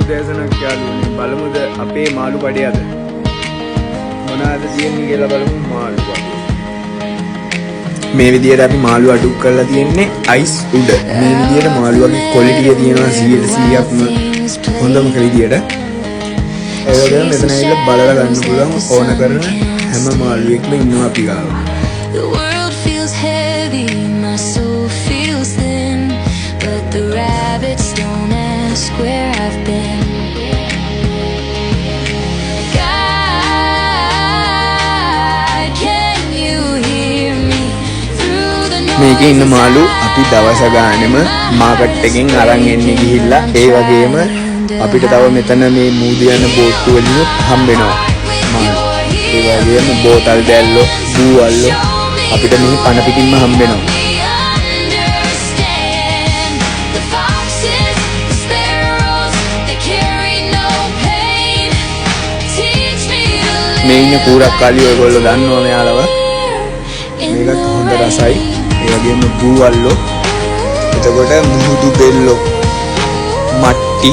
උදෑසනක් යාළුවනේ බලමුද අපේ මාළු කඩේ අද මොනවාද තියෙන්නේ කියලා බලමු. මාළු කඩේ මේ විදියට අපි මාළු අඩු කරලා තියෙන්නේ අයිස් උඩ. මේ විදියට මාළුවගේ ක්වොලිටිය තියෙනවා 100%ක්ම හොඳම විදියට. ඒ වගේම මෙතන ඇවිල්ලා බලලා ගන්න පුළුවන් ඕන කරන හැම මාළුවෙක්ම ඉන්නවා අපි ගාව. The world feels heavy, my soul feels thin, but the rabbits don't ask where I've been. God, can you hear me through the noise? මේකේ ඉන්න මාළු අපි දවස ගානෙම මාකට් එකෙන් අරන් එන්නේ ගිහිල්ලා ඒ වගේම අපිට තව මෙතන මේ මූද යන බෝට්ටු වලින් හම්බෙනවා මාළු. ඒ වගේම බෝතල් දැල්ලෝ, බූවල්ලෝ අපිට මේ පණ පිටින්ම හම්බෙනවා. මේ ඉන්න කුරක්කාලිය ඔයගොල්ලෝ දන්නව මෙයාලව. මේකත් හොඳ රසයි. ඒ වගේම බූවල්ලෝ, එතකොට මුහුදු බෙල්ලෝ, මට්ටි,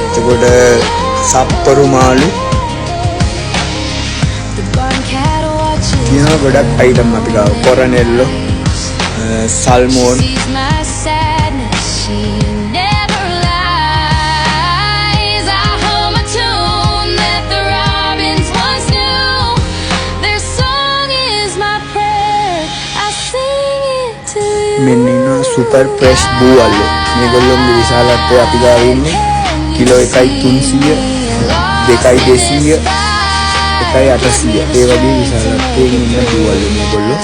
එතකොට සප්පරු මාළු තියෙනවා ගොඩක් අයිටම් අපි ගාව. කොරනෙල්ලෝ, සල්මෝන් මෙන්න ඉන්නවා සුපර් ෆ්‍රෙෂ් බූවල්ලෝ. මේගොල්ලෝගේ විශාලත්වය අපි ගාව ඉන්නේ කිලෝ 1.300, 2.200, 1.800 ඒ වගේ විශාලත්වයෙන් ඉන්න බූවල්ලෝ මේගොල්ලෝ.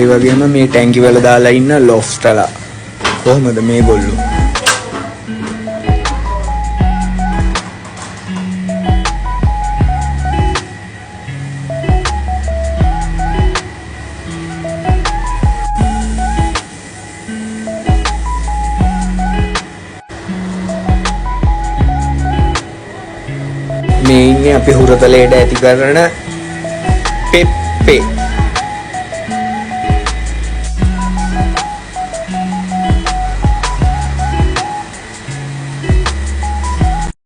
ඒ වගේම මේ ටැංකි වල දාලා ඉන්න ලොෆ්ටලා කොහමද මේගොල්ලෝ? මේ ඉන්නේ අපි හුරතලයට ඇති කරන පෙප්පේ.